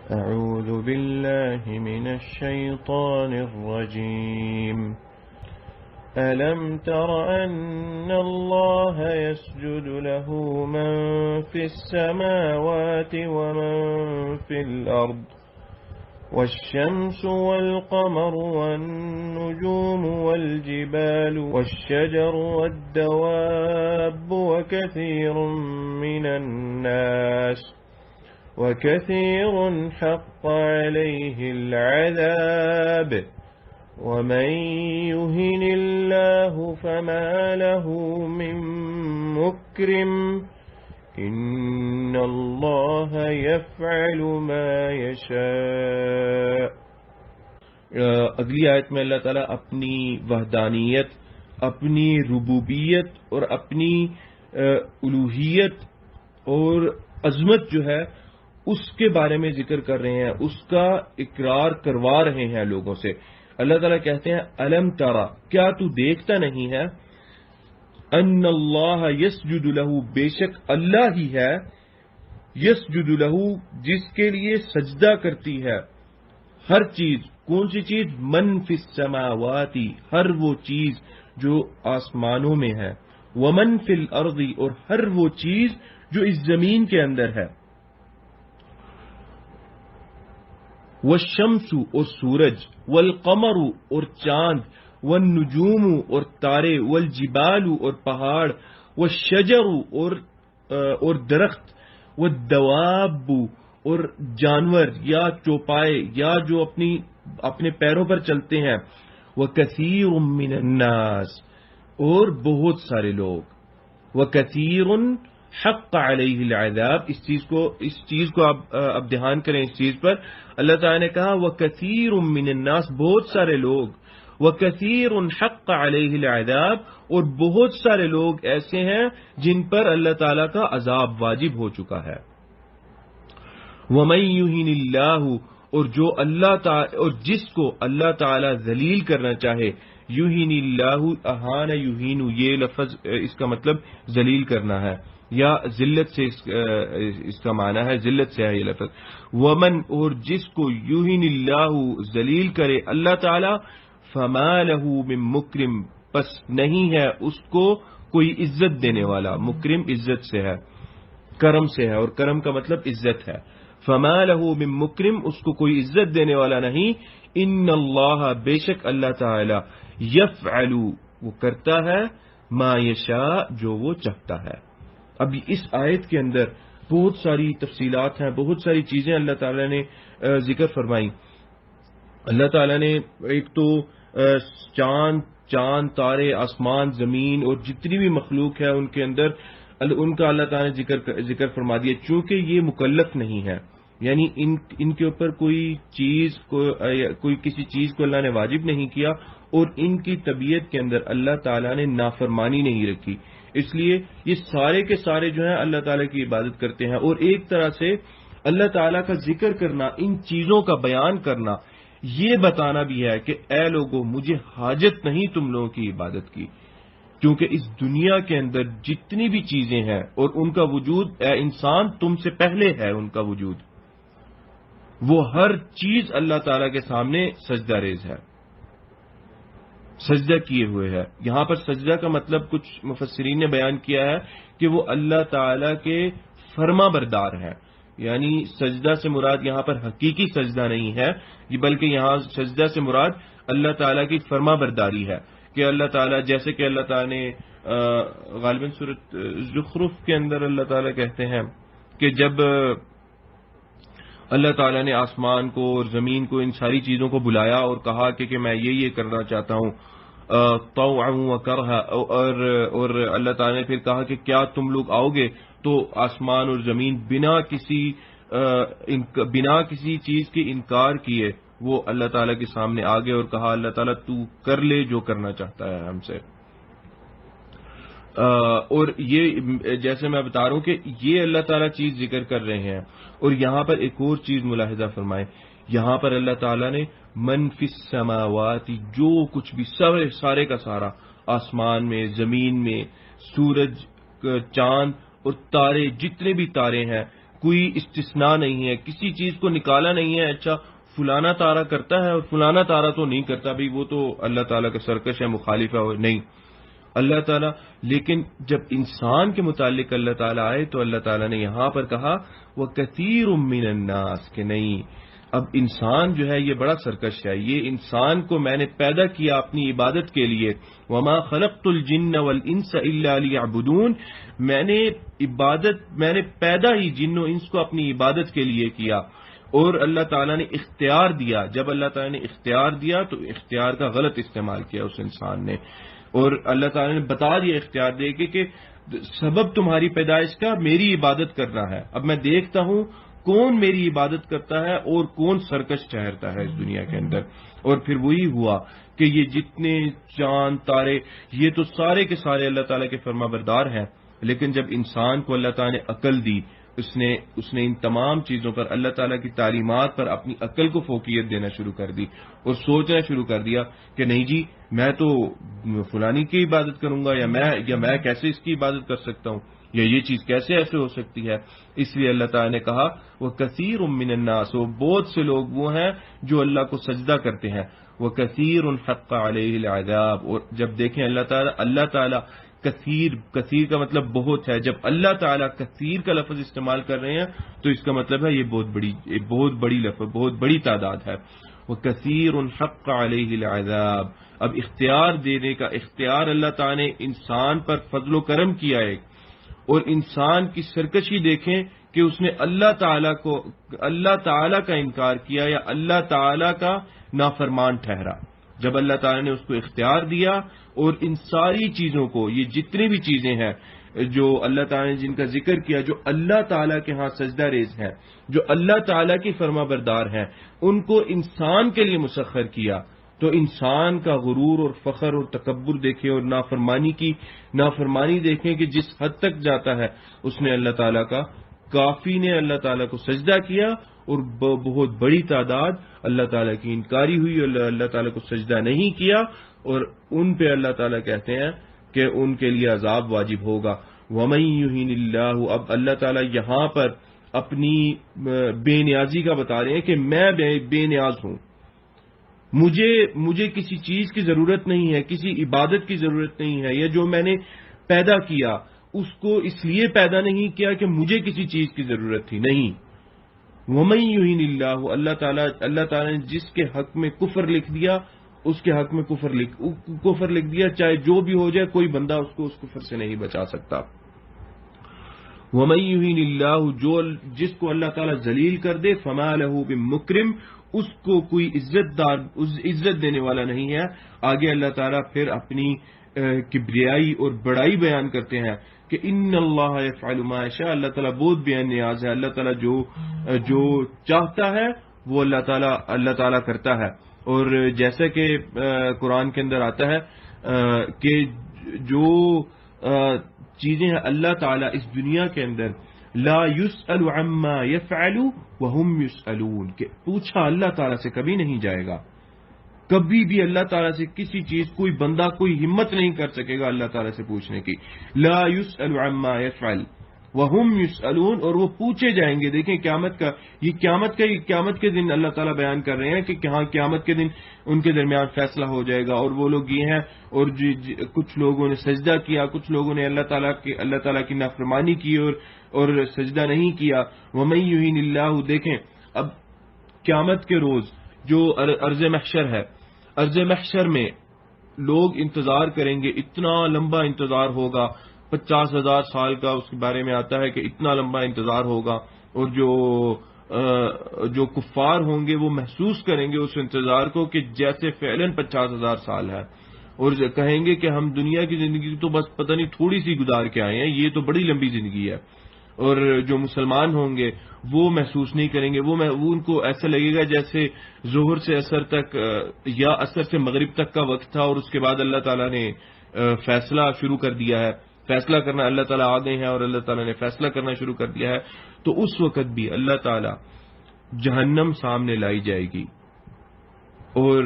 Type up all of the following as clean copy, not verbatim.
أعوذ بالله من الشيطان الرجيم ألم تر أن الله يسجد له من في السماوات ومن في الأرض والشمس والقمر والنجوم والجبال والشجر والدواب وكثير حق عليه العذاب ومن يهن الله فما له من مكرم إن الله يفعل ما يشاء۔ اگلی آیت میں اللہ تعالیٰ اپنی وحدانیت، اپنی ربوبیت اور اپنی الوہیت اور عظمت جو ہے اس کے بارے میں ذکر کر رہے ہیں، اس کا اقرار کروا رہے ہیں لوگوں سے۔ اللہ تعالیٰ کہتے ہیں الم ترا، کیا تو دیکھتا نہیں ہے، ان اللہ یسجد لہ، بے شک اللہ ہی ہے، یسجد لہ جس کے لیے سجدہ کرتی ہے ہر چیز۔ کون سی چیز؟ من فی السماوات، ہر وہ چیز جو آسمانوں میں ہے، ومن فی الارض، اور ہر وہ چیز جو اس زمین کے اندر ہے، والشمس، اور سورج، والقمر، اور چاند، والنجوم، اور تارے، والجبال، اور پہاڑ، والشجر، اور درخت، والدواب، اور جانور یا چوپائے یا جو اپنے پیروں پر چلتے ہیں، وکثیر من الناس، اور بہت سارے لوگ، وکثیر حق علیہ العذاب۔ اس چیز کو اب دھیان کریں اس چیز پر۔ اللہ تعالیٰ نے کہا وکثیر من الناس، بہت سارے لوگ، وکثیر حق علیہ العذاب، اور بہت سارے لوگ ایسے ہیں جن پر اللہ تعالیٰ کا عذاب واجب ہو چکا ہے۔ ومن یہن اللہ، اور جس کو اللہ تعالیٰ ذلیل کرنا چاہے، یہن اللہ، اہان یہین، یہ لفظ اس کا مطلب ذلیل کرنا ہے یا ذلت سے اس کا معنی ہے، ذلت سے ہے یہ لفظ۔ ومن، اور جس کو یہن اللہ، ذلیل کرے اللہ تعالی، فما لہ من مکرم، پس نہیں ہے اس کو کوئی عزت دینے والا۔ مکرم عزت سے ہے، کرم سے ہے، اور کرم کا مطلب عزت ہے۔ فما لہ من مکرم، اس کو کوئی عزت دینے والا نہیں۔ ان اللہ، بے شک اللہ تعالی، یفعل، وہ کرتا ہے، ما یشاء، جو وہ چاہتا ہے۔ اب اس آیت کے اندر بہت ساری تفصیلات ہیں، بہت ساری چیزیں اللہ تعالیٰ نے ذکر فرمائی۔ اللہ تعالیٰ نے ایک تو چاند، تارے، آسمان، زمین اور جتنی بھی مخلوق ہے ان کے اندر ان کا اللہ تعالیٰ نے ذکر فرما دیا، چونکہ یہ مکلف نہیں ہے، یعنی ان کے اوپر کوئی کسی چیز کو اللہ نے واجب نہیں کیا، اور ان کی طبیعت کے اندر اللہ تعالیٰ نے نافرمانی نہیں رکھی، اس لیے یہ سارے کے سارے جو ہیں اللہ تعالیٰ کی عبادت کرتے ہیں۔ اور ایک طرح سے اللہ تعالیٰ کا ذکر کرنا، ان چیزوں کا بیان کرنا، یہ بتانا بھی ہے کہ اے لوگوں، مجھے حاجت نہیں تم لوگوں کی عبادت کی، کیونکہ اس دنیا کے اندر جتنی بھی چیزیں ہیں اور ان کا وجود، اے انسان تم سے پہلے ہے ان کا وجود، وہ ہر چیز اللہ تعالیٰ کے سامنے سجدہ ریز ہے، سجدہ کیے ہوئے ہے۔ یہاں پر سجدہ کا مطلب کچھ مفسرین نے بیان کیا ہے کہ وہ اللہ تعالیٰ کے فرما بردار ہے، یعنی سجدہ سے مراد یہاں پر حقیقی سجدہ نہیں ہے، بلکہ یہاں سجدہ سے مراد اللہ تعالیٰ کی فرما برداری ہے، کہ اللہ تعالیٰ، جیسے کہ اللہ تعالیٰ نے غالباً سورۃ زخرف کے اندر اللہ تعالیٰ کہتے ہیں کہ جب اللہ تعالیٰ نے آسمان کو اور زمین کو، ان ساری چیزوں کو بلایا اور کہا کہ میں یہ کرنا چاہتا ہوں طوعا وکرہا، اور اللہ تعالیٰ نے پھر کہا کہ کیا تم لوگ آؤ گے، تو آسمان اور زمین بنا کسی چیز کے انکار کیے وہ اللہ تعالیٰ کے سامنے آ گئے اور کہا اللہ تعالیٰ تو کر لے جو کرنا چاہتا ہے ہم سے۔ اور یہ جیسے میں بتا رہا ہوں کہ یہ اللہ تعالیٰ چیز ذکر کر رہے ہیں۔ اور یہاں پر ایک اور چیز ملاحظہ فرمائیں، یہاں پر اللہ تعالیٰ نے من فی السماوات، جو کچھ بھی سارے کا سارا آسمان میں، زمین میں، سورج، چاند اور تارے، جتنے بھی تارے ہیں، کوئی استثناء نہیں ہے، کسی چیز کو نکالا نہیں ہے، اچھا فلانا تارا کرتا ہے اور فلانا تارا تو نہیں کرتا، بھئی وہ تو اللہ تعالیٰ کا سرکش ہے، مخالف ہے، نہیں اللہ تعالیٰ. لیکن جب انسان کے متعلق اللہ تعالیٰ آئے تو اللہ تعالیٰ نے یہاں پر کہا وَكَثِيرٌ مِّنَ النَّاسِ کہ نہیں، اب انسان جو ہے یہ بڑا سرکش ہے، یہ انسان کو میں نے پیدا کیا اپنی عبادت کے لیے. وَمَا خَلَقْتُ الْجِنَّ وَالْإِنسَ إِلَّا لِيَعْبُدُونَ میں نے پیدا ہی جن و انس کو اپنی عبادت کے لیے کیا. اور اللہ تعالیٰ نے اختیار دیا، جب اللہ تعالیٰ نے اختیار دیا تو اختیار کا غلط استعمال کیا اس انسان نے، اور اللہ تعالیٰ نے بتا دیا اختیار دے کے کہ سبب تمہاری پیدائش کا میری عبادت کرنا ہے. اب میں دیکھتا ہوں کون میری عبادت کرتا ہے اور کون سرکش ٹھہرتا ہے اس دنیا کے اندر. اور پھر وہی ہوا کہ یہ جتنے چاند تارے یہ تو سارے کے سارے اللہ تعالیٰ کے فرما بردار ہیں، لیکن جب انسان کو اللہ تعالیٰ نے عقل دی، اس نے ان تمام چیزوں پر اللہ تعالیٰ کی تعلیمات پر اپنی عقل کو فوقیت دینا شروع کر دی اور سوچنا شروع کر دیا کہ نہیں جی میں تو فلانی کی عبادت کروں گا، یا میں کیسے اس کی عبادت کر سکتا ہوں، یا یہ چیز کیسے ایسے ہو سکتی ہے. اس لیے اللہ تعالیٰ نے کہا وَكَثِيرٌ مِّنَ النَّاسِ بہت سے لوگ وہ ہیں جو اللہ کو سجدہ کرتے ہیں. وَكَثِيرٌ حَقَّ عَلَيْهِ الْعَذَابُ اور جب دیکھیں اللہ تعالیٰ کثیر کا مطلب بہت ہے، جب اللہ تعالیٰ کثیر کا لفظ استعمال کر رہے ہیں تو اس کا مطلب ہے یہ بہت بڑی لفظ، بہت بڑی تعداد ہے. وَكَثِيرٌ حَقَّ عَلَيْهِ الْعَذَابُ اب اختیار دینے کا اختیار اللہ تعالیٰ نے انسان پر فضل و کرم کیا ہے، اور انسان کی سرکشی دیکھیں کہ اس نے اللہ تعالیٰ کا انکار کیا یا اللہ تعالیٰ کا نافرمان ٹھہرا. جب اللہ تعالیٰ نے اس کو اختیار دیا اور ان ساری چیزوں کو، یہ جتنی بھی چیزیں ہیں جو اللہ تعالیٰ نے جن کا ذکر کیا، جو اللہ تعالیٰ کے ہاں سجدہ ریز ہیں، جو اللہ تعالیٰ کی فرما بردار ہیں، ان کو انسان کے لیے مسخر کیا، تو انسان کا غرور اور فخر اور تکبر دیکھیں اور نافرمانی دیکھیں کہ جس حد تک جاتا ہے. اس نے اللہ تعالیٰ کا کافی نے اللہ تعالیٰ کو سجدہ کیا اور بہت بڑی تعداد اللہ تعالیٰ کی انکاری ہوئی اور اللہ تعالیٰ کو سجدہ نہیں کیا، اور ان پہ اللہ تعالیٰ کہتے ہیں کہ ان کے لیے عذاب واجب ہوگا. وَمَن يُهِنِ اللَّهُ اب اللہ تعالیٰ یہاں پر اپنی بے نیازی کا بتا رہے ہیں کہ میں بے نیاز ہوں، مجھے کسی چیز کی ضرورت نہیں ہے، کسی عبادت کی ضرورت نہیں ہے. یہ جو میں نے پیدا کیا اس کو اس لیے پیدا نہیں کیا کہ مجھے کسی چیز کی ضرورت تھی، نہیں. وَمَن يُهِنِ اللَّهُ اللہ تعالیٰ نے جس کے حق میں کفر لکھ دیا اس کے حق میں کفر لکھ دیا، چاہے جو بھی ہو جائے کوئی بندہ اس کو اس کفر سے نہیں بچا سکتا. وَمَن يُهِنِ اللَّهُ جس کو اللہ تعالیٰ ذلیل کر دے فَمَا لَهُ بِمُكْرِمٍ اس کو کوئی عزت دینے والا نہیں ہے. آگے اللہ تعالیٰ پھر اپنی کبریائی اور بڑائی بیان کرتے ہیں کہ ان اللہ یفعل ما یشاء اللہ تعالیٰ بہت بے نیاز ہے. اللہ تعالیٰ جو چاہتا ہے وہ اللہ تعالیٰ کرتا ہے. اور جیسا کہ قرآن کے اندر آتا ہے کہ جو چیزیں ہیں اللہ تعالیٰ اس دنیا کے اندر لا يسأل عما يفعل وهم يسألون کہ پوچھا اللہ تعالیٰ سے کبھی نہیں جائے گا. کبھی بھی اللہ تعالیٰ سے کسی چیز کوئی بندہ کوئی ہمت نہیں کر سکے گا اللہ تعالیٰ سے پوچھنے کی. لا يسأل عما يفعل وهم يسألون اور وہ پوچھے جائیں گے. دیکھیں قیامت کے دن اللہ تعالیٰ بیان کر رہے ہیں کہ کہاں قیامت کے دن ان کے درمیان فیصلہ ہو جائے گا. اور وہ لوگ یہ ہیں اور کچھ لوگوں نے سجدہ کیا، کچھ لوگوں نے اللہ تعالیٰ کی نافرمانی کی اور سجدہ نہیں کیا. وَمَن يُهِنِ اللَّهُ دیکھیں اب قیامت کے روز جو ارض محشر ہے، ارض محشر میں لوگ انتظار کریں گے، اتنا لمبا انتظار ہوگا، 50,000 سال کا اس کے بارے میں آتا ہے کہ اتنا لمبا انتظار ہوگا. اور جو کفار ہوں گے وہ محسوس کریں گے اس انتظار کو کہ جیسے فعلاً 50,000 سال ہے، اور کہیں گے کہ ہم دنیا کی زندگی تو بس پتہ نہیں تھوڑی سی گزار کے آئے ہیں، یہ تو بڑی لمبی زندگی ہے. اور جو مسلمان ہوں گے وہ محسوس نہیں کریں گے، وہ ان کو ایسا لگے گا جیسے ظہر سے عصر تک یا عصر سے مغرب تک کا وقت تھا، اور اس کے بعد اللہ تعالیٰ نے فیصلہ شروع کر دیا ہے. فیصلہ کرنا اللہ تعالیٰ آ گئے ہیں اور اللہ تعالیٰ نے فیصلہ کرنا شروع کر دیا ہے. تو اس وقت بھی اللہ تعالیٰ جہنم سامنے لائی جائے گی، اور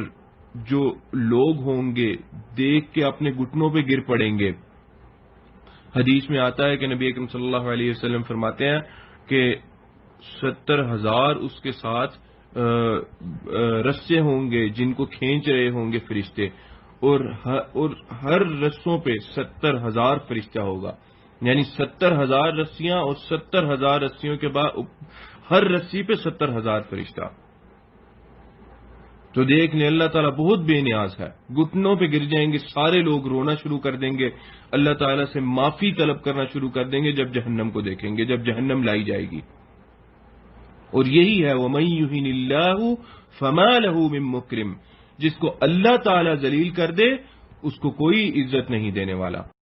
جو لوگ ہوں گے دیکھ کے اپنے گھٹنوں پہ گر پڑیں گے. حدیث میں آتا ہے کہ نبی اکرم صلی اللہ علیہ وسلم فرماتے ہیں کہ 70,000 اس کے ساتھ رسے ہوں گے جن کو کھینچ رہے ہوں گے فرشتے، اور ہر رسوں پہ 70,000 فرشتہ ہوگا، یعنی 70,000 رسیاں، اور 70,000 رسیوں کے بعد ہر رسی پہ 70,000 فرشتہ. تو دیکھ لیں اللہ تعالیٰ بہت بے نیاز ہے. گھٹنوں پہ گر جائیں گے سارے لوگ، رونا شروع کر دیں گے، اللہ تعالیٰ سے معافی طلب کرنا شروع کر دیں گے جب جہنم کو دیکھیں گے، جب جہنم لائی جائے گی. اور یہی ہے وَمَن يُهِنِ اللَّهُ فَمَا لَهُ مِن مُكْرِمٍ، جس کو اللہ تعالیٰ ذلیل کر دے اس کو کوئی عزت نہیں دینے والا.